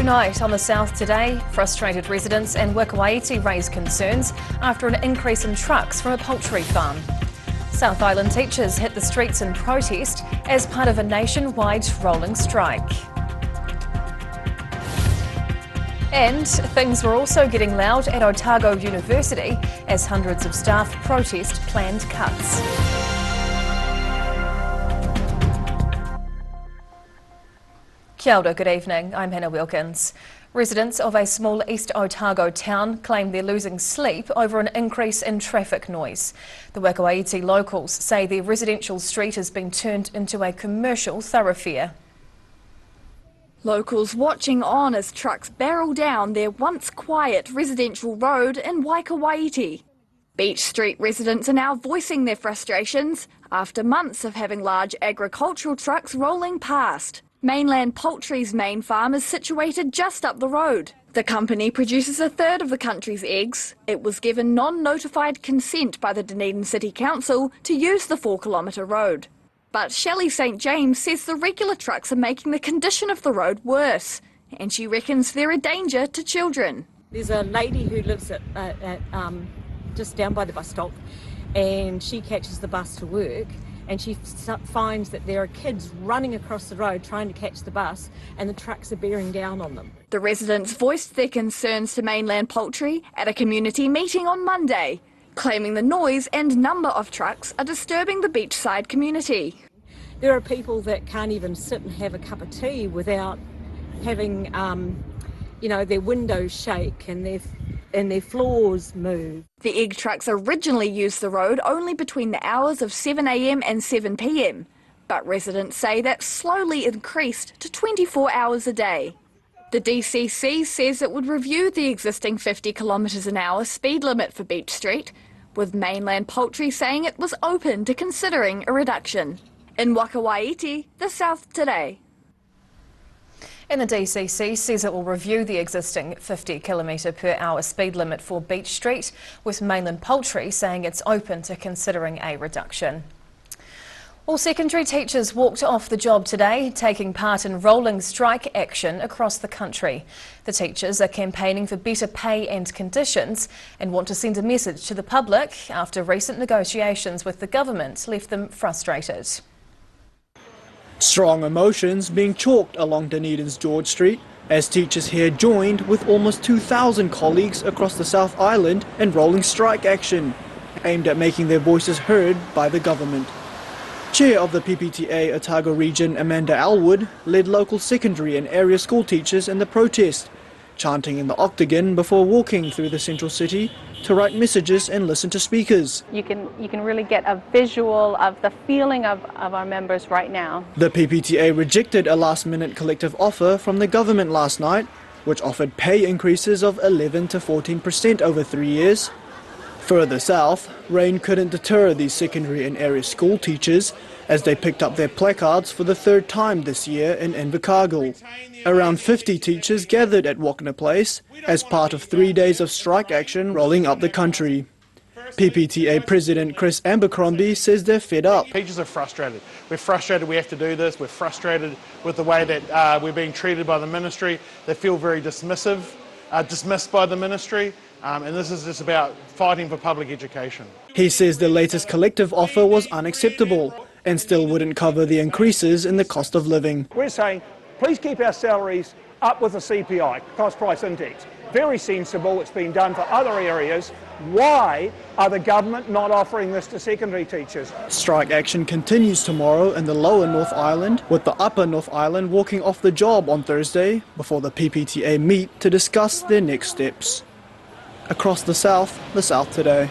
Tonight on the South Today, frustrated residents and Waikouaiti raise concerns after an increase in trucks from a poultry farm. South Island teachers hit the streets in protest as part of a nationwide rolling strike. And things were also getting loud at Otago University as hundreds of staff protest planned cuts. Kia ora, good evening. I'm Hannah Wilkins. Residents of a small East Otago town claim they're losing sleep over an increase in traffic noise. The Waikouaiti locals say their residential street has been turned into a commercial thoroughfare. Locals watching on as trucks barrel down their once quiet residential road in Waikouaiti. Beach Street residents are now voicing their frustrations after months of having large agricultural trucks rolling past. Mainland Poultry's main farm is situated just up the road. The company produces a third of the country's eggs. It was given non-notified consent by the Dunedin City Council to use the 4-kilometre road. But Shelley St James says the regular trucks are making the condition of the road worse, and she reckons they're a danger to children. There's a lady who lives at just down by the bus stop, and she catches the bus to work, and she finds that there are kids running across the road trying to catch the bus, and the trucks are bearing down on them. The residents voiced their concerns to Mainland Poultry at a community meeting on Monday, claiming the noise and number of trucks are disturbing the beachside community. There are people that can't even sit and have a cup of tea without having, their windows shake and their floors move. The egg trucks originally used the road only between the hours of 7 a.m. and 7 p.m, but residents say that slowly increased to 24 hours a day. The DCC says it would review the existing 50 kilometres an hour speed limit for Beach Street, with Mainland Poultry saying it was open to considering a reduction. In Waikouaiti, the South Today. And the DCC says it will review the existing 50 km per hour speed limit for Beach Street, with Mainland Poultry saying it's open to considering a reduction. All secondary teachers walked off the job today, taking part in rolling strike action across the country. The teachers are campaigning for better pay and conditions and want to send a message to the public after recent negotiations with the government left them frustrated. Strong emotions being chalked along Dunedin's George Street as teachers here joined with almost 2,000 colleagues across the South Island in rolling strike action, aimed at making their voices heard by the government. Chair of the PPTA Otago region, Amanda Elwood, led local secondary and area school teachers in the protest, chanting in the octagon before walking through the central city to write messages and listen to speakers. You can really get a visual of the feeling of our members right now. The PPTA rejected a last-minute collective offer from the government last night, which offered pay increases of 11% to 14% over 3 years. Further south, rain couldn't deter these secondary and area school teachers as they picked up their placards for the third time this year in Invercargill. Around 50 teachers gathered at Wakena Place as part of 3 days of strike action rolling up the country. PPTA President Chris Abercrombie says they're fed up. Teachers are frustrated. We're frustrated we have to do this. We're frustrated with the way that we're being treated by the ministry. They feel very dismissed by the ministry. And this is just about fighting for public education. He says the latest collective offer was unacceptable and still wouldn't cover the increases in the cost of living. We're saying, please keep our salaries up with the CPI, cost price index. Very sensible, it's been done for other areas. Why are the government not offering this to secondary teachers? Strike action continues tomorrow in the lower North Island, with the upper North Island walking off the job on Thursday before the PPTA meet to discuss their next steps. Across the South Today.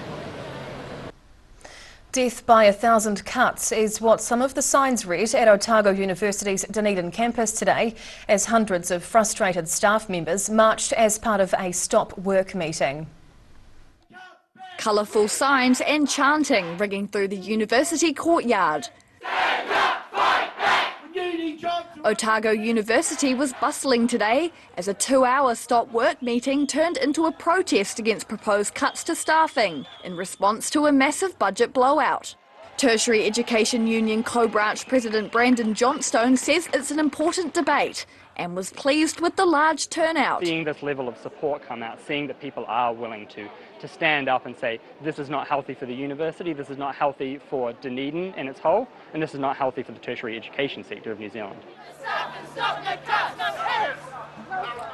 Death by 1,000 cuts is what some of the signs read at Otago University's Dunedin campus today as hundreds of frustrated staff members marched as part of a stop work meeting. Colourful signs and chanting ringing through the university courtyard. Stand up, fight back! Otago University was bustling today as a 2-hour stop work meeting turned into a protest against proposed cuts to staffing in response to a massive budget blowout. Tertiary Education Union co-branch President Brandon Johnstone says it's an important debate and was pleased with the large turnout. Seeing this level of support come out, seeing that people are willing to stand up and say, this is not healthy for the university, this is not healthy for Dunedin in its whole, and this is not healthy for the tertiary education sector of New Zealand.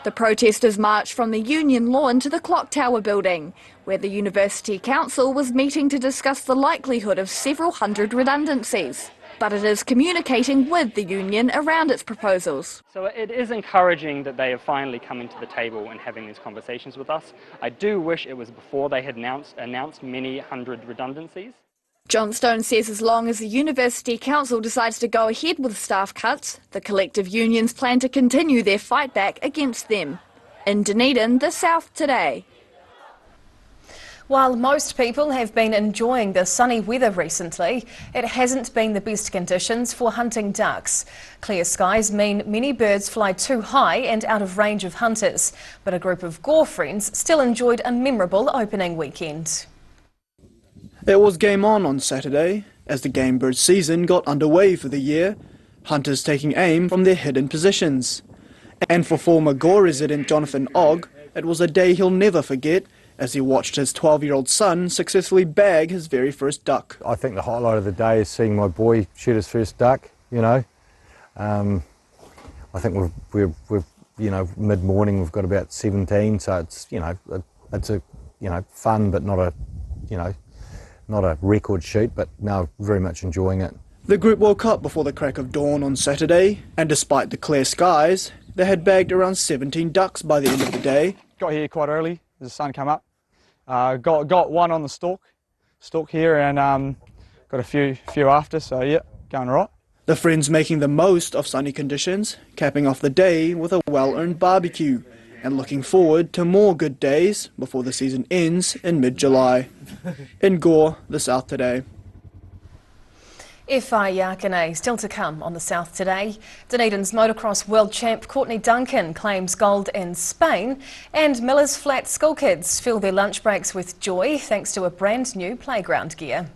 The protesters marched from the Union Lawn to the Clock Tower building, where the University Council was meeting to discuss the likelihood of several hundred redundancies. But it is communicating with the union around its proposals. So it is encouraging that they have finally come into the table and having these conversations with us. I do wish it was before they had announced many hundred redundancies. Johnstone says as long as the University Council decides to go ahead with staff cuts, the collective unions plan to continue their fight back against them. In Dunedin, the South Today. While most people have been enjoying the sunny weather recently, it hasn't been the best conditions for hunting ducks. Clear skies mean many birds fly too high and out of range of hunters, but a group of gore friends still enjoyed a memorable opening weekend. It was game on Saturday, as the game bird season got underway for the year, hunters taking aim from their hidden positions. And for former Gore resident Jonathan Ogg, it was a day he'll never forget, as he watched his 12-year-old son successfully bag his very first duck. I think the highlight of the day is seeing my boy shoot his first duck, you know. I think we're you know, mid-morning, we've got about 17, so it's, you know, it's a, you know, fun, but not a, you know, not a record shoot, but no, very much enjoying it. The group woke up before the crack of dawn on Saturday, and despite the clear skies, they had bagged around 17 ducks by the end of the day. Got here quite early as the sun came up. Got one on the stalk here, and got a few after, so yeah, going right. The friends making the most of sunny conditions, capping off the day with a well-earned barbecue, and looking forward to more good days before the season ends in mid-July. In Gore, the South Today. FI Yakane still to come on the South Today. Dunedin's motocross world champ Courtney Duncan claims gold in Spain, and Miller's Flat school kids fill their lunch breaks with joy thanks to a brand new playground gear.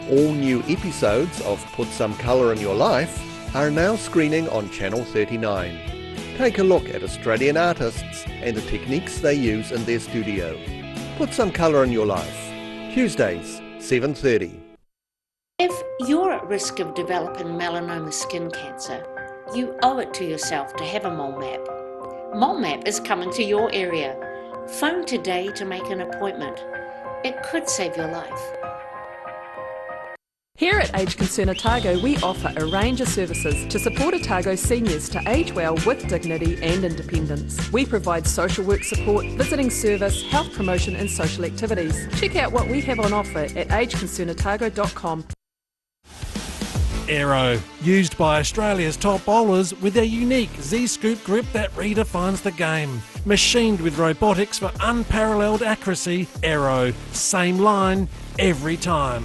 All new episodes of Put Some Colour in Your Life are now screening on Channel 39. Take a look at Australian artists and the techniques they use in their studio. Put Some Colour in Your Life, Tuesdays, 7:30. If you're at risk of developing melanoma skin cancer, you owe it to yourself to have a mole map. Mole map is coming to your area. Phone today to make an appointment. It could save your life. Here at Age Concern Otago, we offer a range of services to support Otago seniors to age well with dignity and independence. We provide social work support, visiting service, health promotion and social activities. Check out what we have on offer at ageconcernotago.com. Aero, used by Australia's top bowlers with their unique Z-scoop grip that redefines the game. Machined with robotics for unparalleled accuracy, Aero, same line, every time.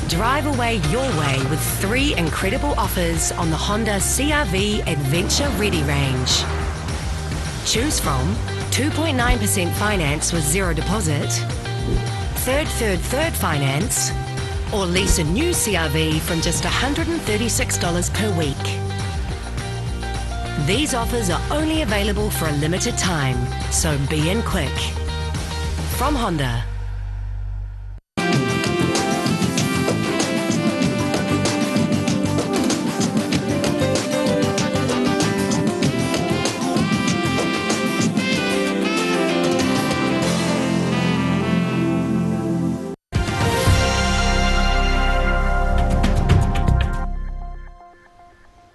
Drive away your way with 3 incredible offers on the Honda CR-V Adventure Ready range. Choose from 2.9% finance with zero deposit, third finance, or lease a new CR-V from just $136 per week. These offers are only available for a limited time, so be in quick. From Honda.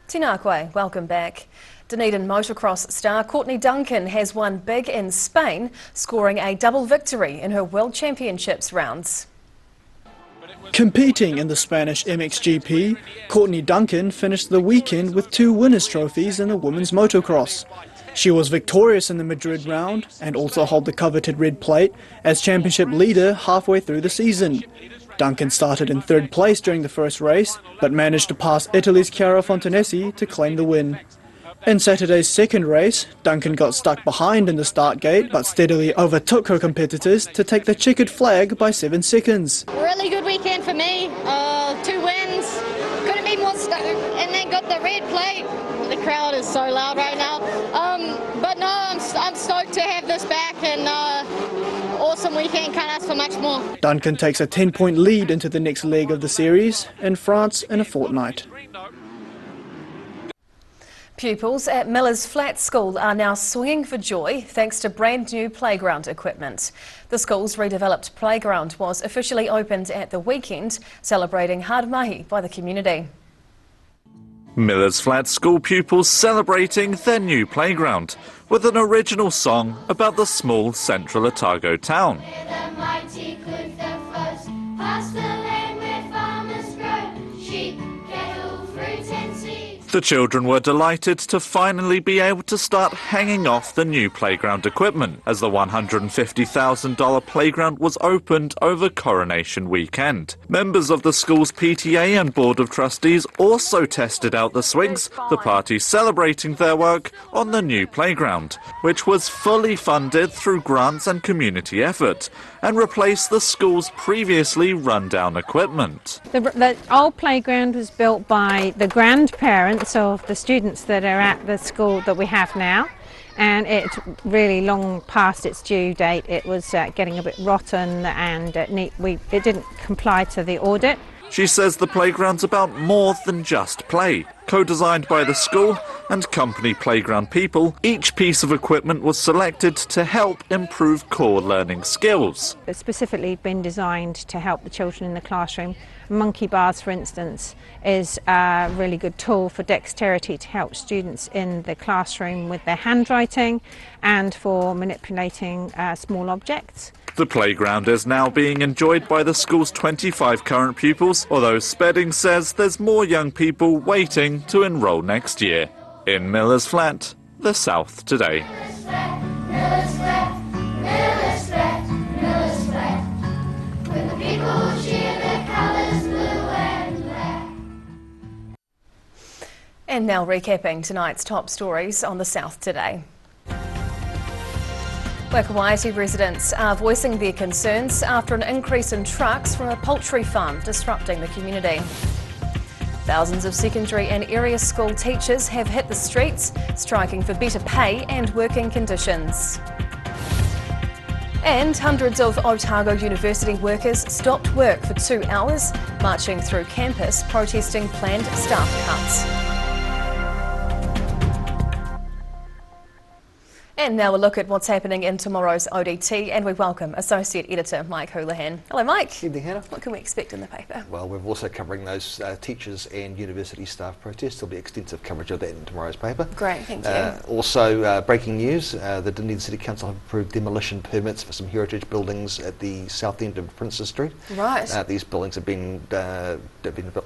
Tēnā koe, welcome back. Dunedin motocross star Courtney Duncan has won big in Spain, scoring a double victory in her World Championships rounds. Competing in the Spanish MXGP, Courtney Duncan finished the weekend with 2 winners' trophies in the women's motocross. She was victorious in the Madrid round and also held the coveted red plate as championship leader halfway through the season. Duncan started in third place during the first race, but managed to pass Italy's Chiara Fontanesi to claim the win. In Saturday's second race, Duncan got stuck behind in the start gate but steadily overtook her competitors to take the checkered flag by 7 seconds. Really good weekend for me, 2 wins, couldn't be more stoked, and then got the red plate. The crowd is so loud right now, but no, I'm stoked to have this back, and awesome weekend, can't ask for much more. Duncan takes a 10-point lead into the next leg of the series in France in a fortnight. Pupils at Miller's Flat School are now swinging for joy thanks to brand new playground equipment. The school's redeveloped playground was officially opened at the weekend, celebrating hard mahi by the community. Miller's Flat School pupils celebrating their new playground with an original song about the small central Otago town. The children were delighted to finally be able to start hanging off the new playground equipment as the $150,000 playground was opened over Coronation Weekend. Members of the school's PTA and Board of Trustees also tested out the swings, the party celebrating their work on the new playground, which was fully funded through grants and community effort, and replaced the school's previously run-down equipment. The old playground was built by the grandparents of the students that are at the school that we have now, and it's really long past its due date. It was getting a bit rotten and it didn't comply to the audit. She says the playground's about more than just play. Co-designed by the school and company playground people, each piece of equipment was selected to help improve core learning skills. It's specifically been designed to help the children in the classroom. Monkey bars, for instance, is a really good tool for dexterity to help students in the classroom with their handwriting and for manipulating small objects. The playground is now being enjoyed by the school's 25 current pupils, although Spedding says there's more young people waiting to enrol next year. In Miller's Flat, the South Today. And now recapping tonight's top stories on the South Today. Waikouaiti residents are voicing their concerns after an increase in trucks from a poultry farm disrupting the community. Thousands of secondary and area school teachers have hit the streets, striking for better pay and working conditions. And hundreds of Otago University workers stopped work for 2 hours, marching through campus protesting planned staff cuts. And now a look at what's happening in tomorrow's ODT, and we welcome Associate Editor Mike Houlihan. Hello Mike. Evening Hannah. What can we expect in the paper? Well, we're also covering those teachers and university staff protests. There'll be extensive coverage of that in tomorrow's paper. Great, thank you. Also breaking news, the Dunedin City Council have approved demolition permits for some heritage buildings at the south end of Princes Street. Right. These buildings have been an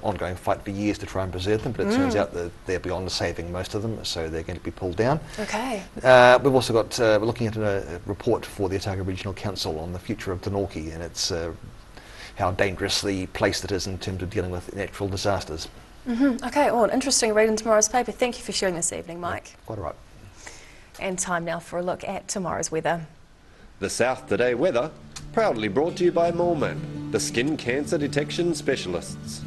ongoing fight for years to try and preserve them, but it turns out that they're beyond saving most of them, so they're going to be pulled down. Okay. We've also got, we're looking at a report for the Otago Regional Council on the future of Dunedin and its how dangerously placed it is in terms of dealing with natural disasters. Okay, an interesting read in tomorrow's paper. Thank you for sharing this evening, Mike. Quite all right. And time now for a look at tomorrow's weather. The South Today weather, proudly brought to you by MoleMap, the skin cancer detection specialists.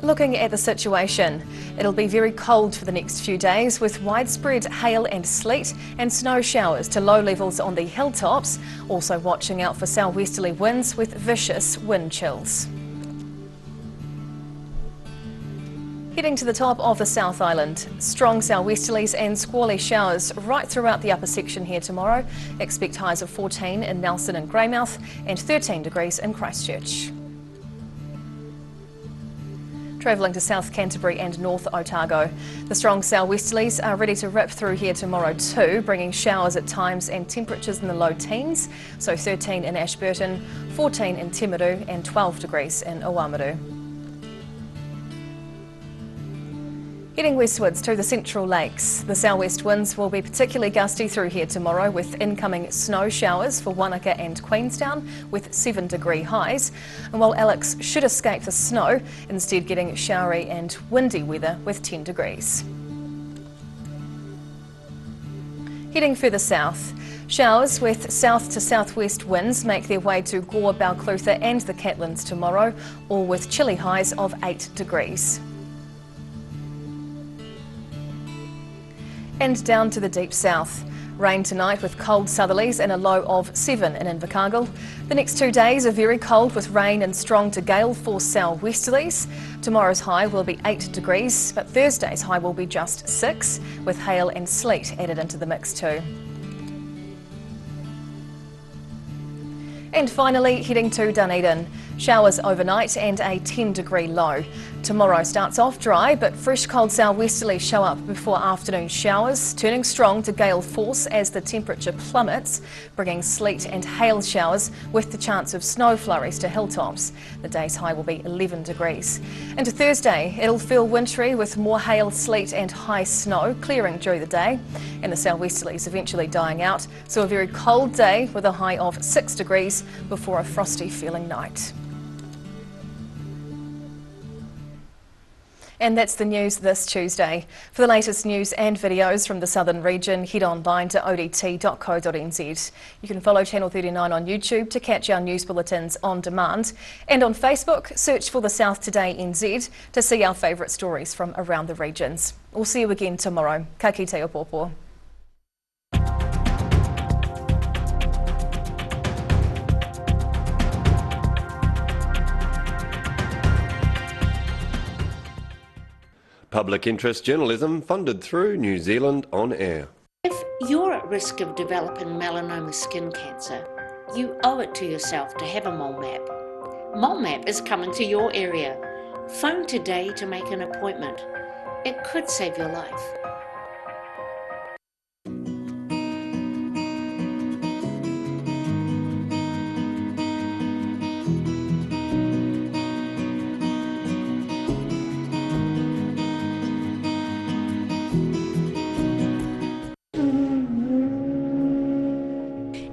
Looking at the situation, it'll be very cold for the next few days with widespread hail and sleet and snow showers to low levels on the hilltops, also watching out for southwesterly winds with vicious wind chills. Heading to the top of the South Island, strong southwesterlies and squally showers right throughout the upper section here tomorrow. Expect highs of 14 in Nelson and Greymouth and 13 degrees in Christchurch. Travelling to South Canterbury and North Otago. The strong southwesterlies are ready to rip through here tomorrow too, bringing showers at times and temperatures in the low teens. So 13 in Ashburton, 14 in Timaru and 12 degrees in Oamaru. Heading westwards to the Central Lakes, the southwest winds will be particularly gusty through here tomorrow with incoming snow showers for Wanaka and Queenstown with 7-degree highs. And while Alex should escape the snow, instead getting showery and windy weather with 10 degrees. Heading further south, showers with south to southwest winds make their way to Gore, Balclutha and the Catlins tomorrow, all with chilly highs of 8 degrees. And down to the deep south. Rain tonight with cold southerlies and a low of 7 in Invercargill. The next 2 days are very cold with rain and strong to gale force southwesterlies. Tomorrow's high will be 8 degrees, but Thursday's high will be just 6, with hail and sleet added into the mix too. And finally, heading to Dunedin. Showers overnight and a 10-degree low. Tomorrow starts off dry, but fresh cold southwesterlies show up before afternoon showers, turning strong to gale force as the temperature plummets, bringing sleet and hail showers with the chance of snow flurries to hilltops. The day's high will be 11 degrees. Into Thursday, it'll feel wintry with more hail, sleet and high snow clearing during the day, and the southwesterlies eventually dying out, so a very cold day with a high of 6 degrees before a frosty feeling night. And that's the news this Tuesday. For the latest news and videos from the southern region, head online to odt.co.nz. You can follow Channel 39 on YouTube to catch our news bulletins on demand. And on Facebook, search for the South Today NZ to see our favourite stories from around the regions. We'll see you again tomorrow. Ka kite o pōpō. Public interest journalism funded through New Zealand On Air. If you're at risk of developing melanoma skin cancer, you owe it to yourself to have a mole map. Mole map is coming to your area. Phone today to make an appointment. It could save your life.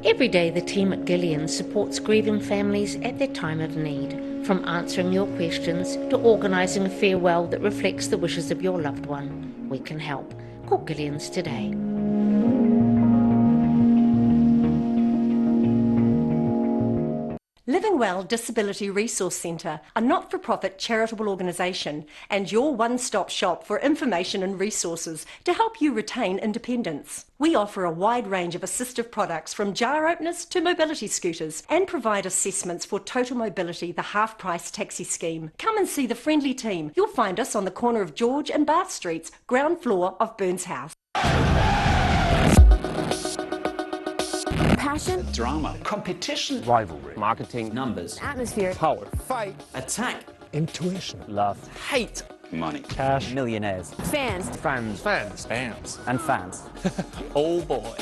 Every day the team at Gillian supports grieving families at their time of need, from answering your questions to organising a farewell that reflects the wishes of your loved one. We can help. Call Gillian's today. Living Well Disability Resource Centre, a not-for-profit charitable organisation and your one-stop shop for information and resources to help you retain independence. We offer a wide range of assistive products from jar openers to mobility scooters and provide assessments for Total Mobility, the half-price taxi scheme. Come and see the friendly team. You'll find us on the corner of George and Bath Streets, ground floor of Burns House. Passion, drama, competition, rivalry, marketing, numbers, atmosphere, power, fight, attack, intuition, love, hate, money, cash, millionaires, fans, and fans. Oh boy.